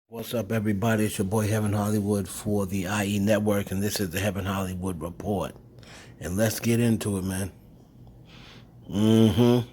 What's up, everybody? It's your boy Heaven Hollywood for the IE Network, and this is the Heaven Hollywood Report. And let's get into it, man. Mm-hmm.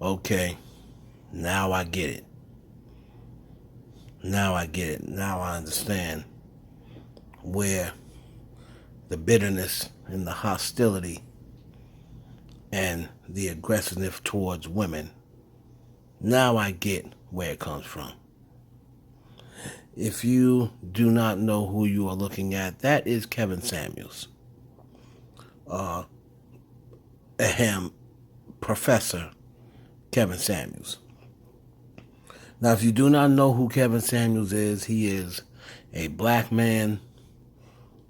Okay. Now I get it. Now I get it. Now I understand where the bitterness and the hostility and the aggressiveness towards women. Now I get where it comes from. If you do not know who you are looking at, that is Kevin Samuels. Ahem, Professor Kevin Samuels. Now, if you do not know who Kevin Samuels is, he is a black man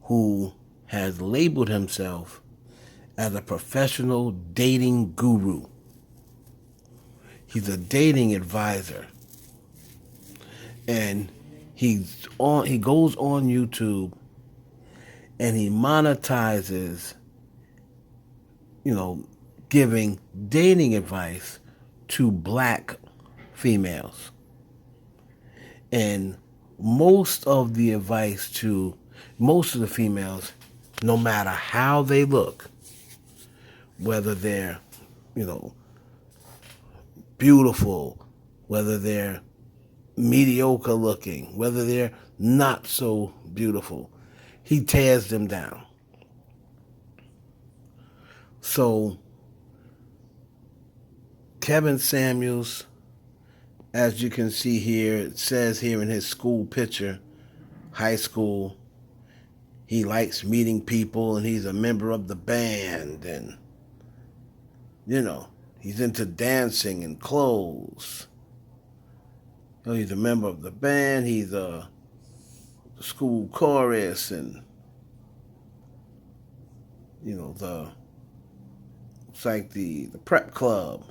who has labeled himself as a professional dating guru. He's a dating advisor. And he goes on YouTube and he monetizes, giving dating advice to black females. And most of the advice to most of the females, no matter how they look, whether they're, beautiful, whether they're mediocre looking, whether they're not so beautiful, he tears them down. So, Kevin Samuels, as you can see here, it says here in his school picture, high school, he likes meeting people and he's a member of the band and, he's into dancing and clothes. He's a member of the band, he's a school chorus and, it's like the prep club.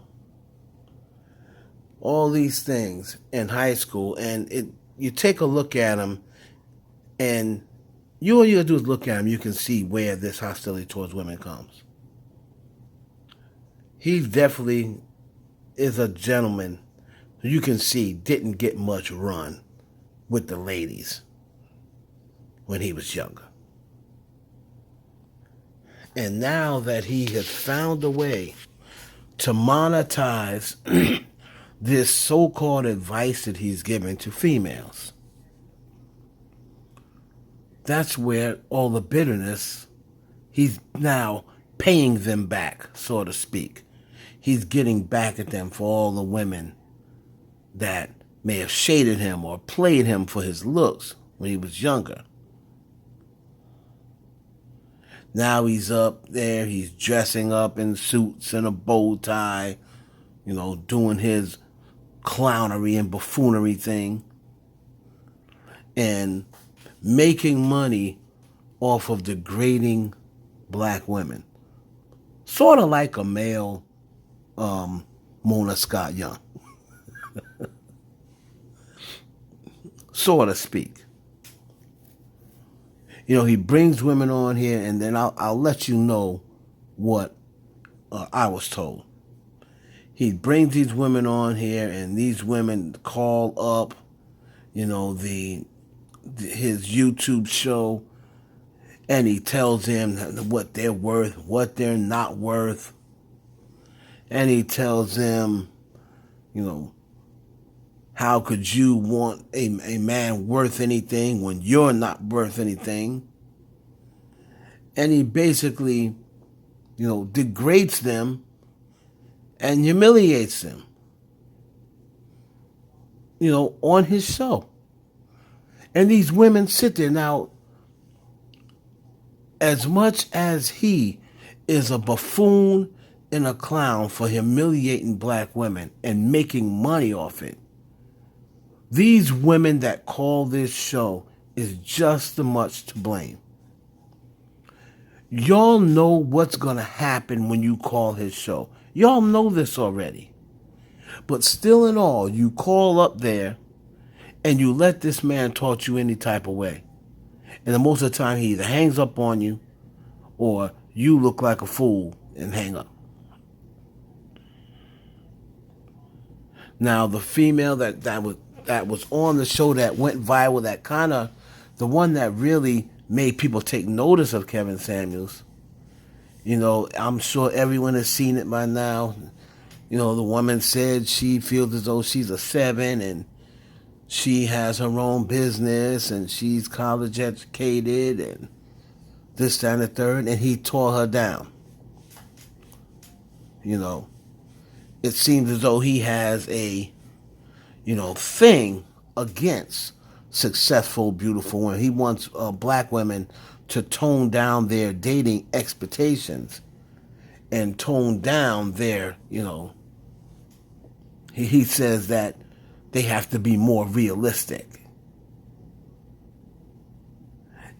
All these things in high school, and you take a look at him, and all you gotta do is look at him, you can see where this hostility towards women comes. He definitely is a gentleman who you can see didn't get much run with the ladies when he was younger. And now that he has found a way to monetize this so-called advice that he's giving to females, that's where all the bitterness, he's now paying them back, so to speak. He's getting back at them for all the women that may have shaded him or played him for his looks when he was younger. Now he's up there, he's dressing up in suits and a bow tie, doing his clownery and buffoonery thing and making money off of degrading black women. Sort of like a male Mona Scott Young. So to speak. He brings women on here, and then I'll let you know what I was told. He brings these women on here, and these women call up, his YouTube show, and he tells them what they're worth, what they're not worth, and he tells them, how could you want a man worth anything when you're not worth anything? And he basically, degrades them and humiliates them, on his show. And these women sit there. Now, as much as he is a buffoon and a clown for humiliating black women and making money off it, these women that call this show is just as much to blame. Y'all know what's going to happen when you call his show. Y'all know this already. But still in all, you call up there and you let this man talk you any type of way. And then most of the time he either hangs up on you or you look like a fool and hang up. Now, the female that was that was on the show that went viral, that kind of, the one that really made people take notice of Kevin Samuels. I'm sure everyone has seen it by now. The woman said she feels as though she's a 7 and she has her own business and she's college educated and this, that, and the third, and he tore her down. You know, it seems as though he has a, thing against successful, beautiful women. He wants black women to tone down their dating expectations and tone down their, he says that they have to be more realistic.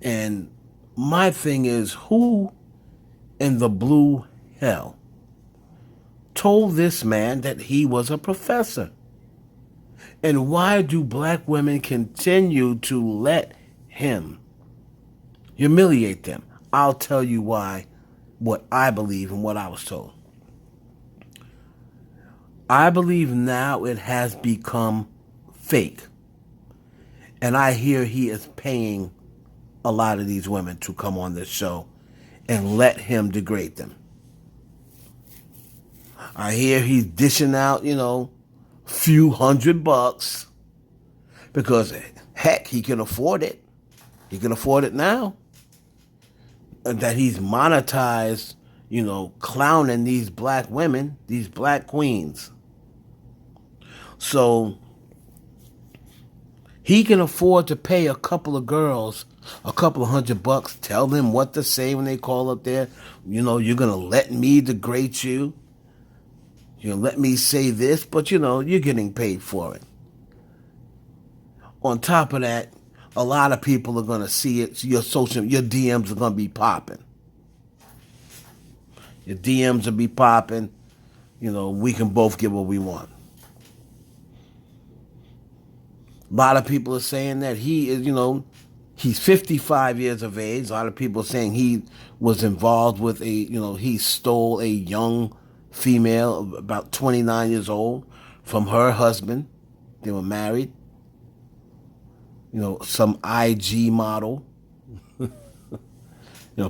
And my thing is, who in the blue hell told this man that he was a professor? And why do black women continue to let him humiliate them? I'll tell you why, what I believe and what I was told. I believe now it has become fake. And I hear he is paying a lot of these women to come on this show and let him degrade them. I hear he's dishing out, few $100 because, heck, he can afford it. He can afford it now. And that he's monetized, clowning these black women, these black queens. So he can afford to pay a couple of girls a couple of $100, tell them what to say when they call up there. You're going to let me degrade you. You're going to let me say this, but, you're getting paid for it. On top of that, a lot of people are going to see it. So your DMs are going to be popping. Your DMs will be popping. We can both get what we want. A lot of people are saying that he is, he's 55 years of age. A lot of people are saying he was involved with he stole a young female, about 29 years old, from her husband. They were married. Some IG model.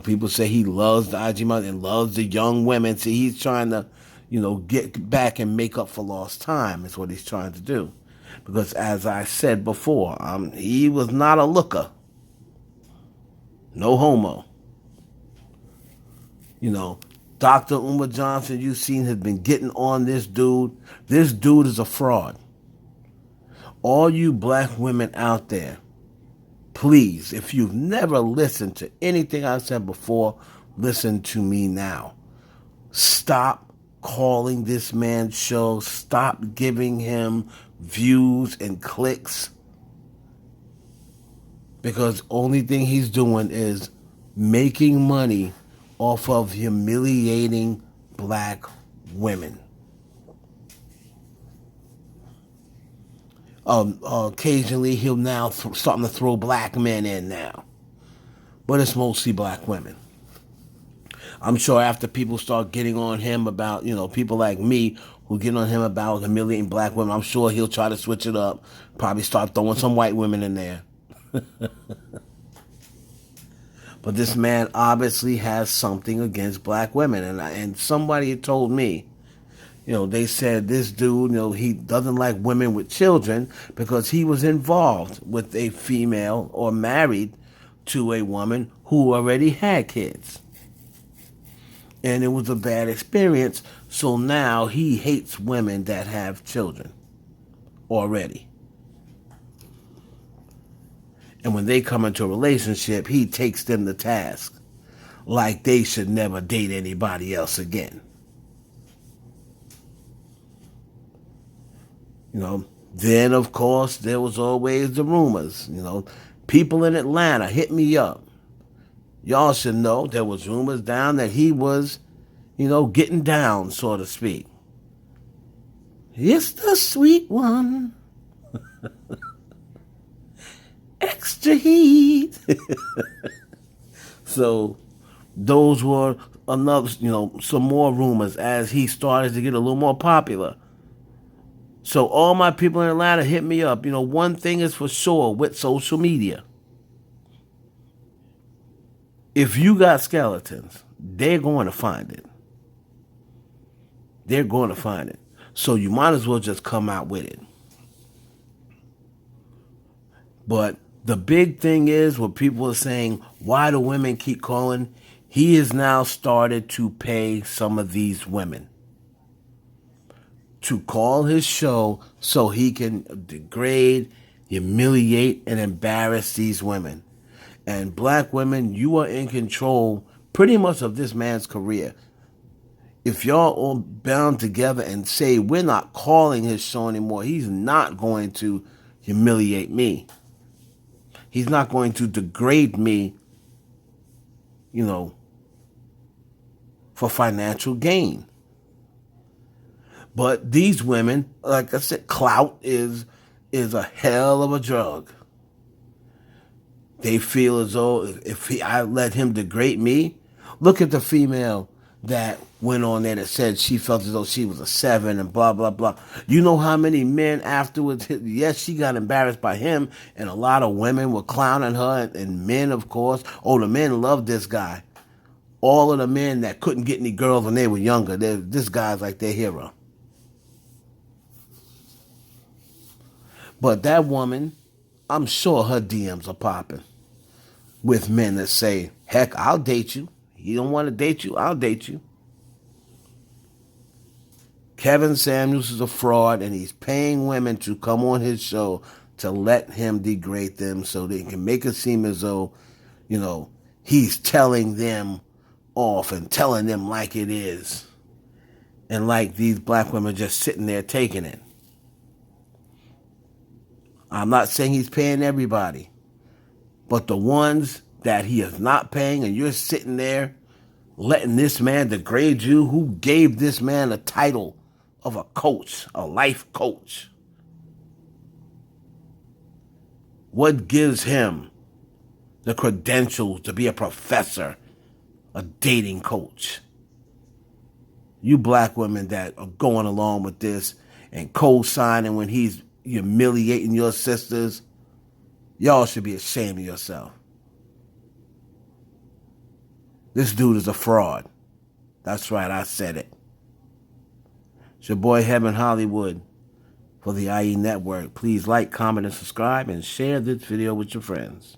People say he loves the IG model and loves the young women. See, he's trying to, get back and make up for lost time is what he's trying to do. Because as I said before, he was not a looker. No homo. Dr. Umar Johnson, you've seen, has been getting on this dude. This dude is a fraud. All you black women out there, please, if you've never listened to anything I've said before, listen to me now. Stop calling this man's show. Stop giving him views and clicks. Because only thing he's doing is making money off of humiliating black women. Occasionally he'll now starting to throw black men in now. But it's mostly black women. I'm sure after people start getting on him about, people like me who get on him about humiliating black women, I'm sure he'll try to switch it up. Probably start throwing some white women in there. But this man obviously has something against black women. And somebody told me, they said this dude, he doesn't like women with children because he was involved with a female or married to a woman who already had kids. And it was a bad experience, so now he hates women that have children already. And when they come into a relationship, he takes them to task like they should never date anybody else again. Then, of course, there was always the rumors. People in Atlanta hit me up. Y'all should know there was rumors down that he was, getting down, so to speak. It's the sweet one. Extra heat. So those were another, some more rumors as he started to get a little more popular. So all my people in Atlanta, hit me up. You know, one thing is for sure with social media. If you got skeletons, they're going to find it. They're going to find it. So you might as well just come out with it. But the big thing is what people are saying, why do women keep calling? He has now started to pay some of these women to call his show so he can degrade, humiliate, and embarrass these women. And black women, you are in control pretty much of this man's career. If y'all all bound together and say, we're not calling his show anymore, he's not going to humiliate me. He's not going to degrade me, you know, for financial gain. But these women, like I said, clout is a hell of a drug. They feel as though I let him degrade me. Look at the female that went on there that said she felt as though she was a 7 and blah, blah, blah. You know how many men afterwards, yes, she got embarrassed by him, and a lot of women were clowning her, and men, of course. Oh, the men loved this guy. All of the men that couldn't get any girls when they were younger, this guy's like their hero. But that woman, I'm sure her DMs are popping with men that say, heck, I'll date you. You don't want to date you? I'll date you. Kevin Samuels is a fraud, and he's paying women to come on his show to let him degrade them so they can make it seem as though, you know, he's telling them off and telling them like it is. And like these black women just sitting there taking it. I'm not saying he's paying everybody, but the ones that he is not paying and you're sitting there letting this man degrade you, who gave this man a title of a coach, a life coach? What gives him the credentials to be a professor, a dating coach? You black women that are going along with this and co-signing when he's humiliating your sisters, y'all should be ashamed of yourself. This dude is a fraud. That's right, I said it. It's your boy Heaven Hollywood for the IE Network. Please like, comment, and subscribe, and share this video with your friends.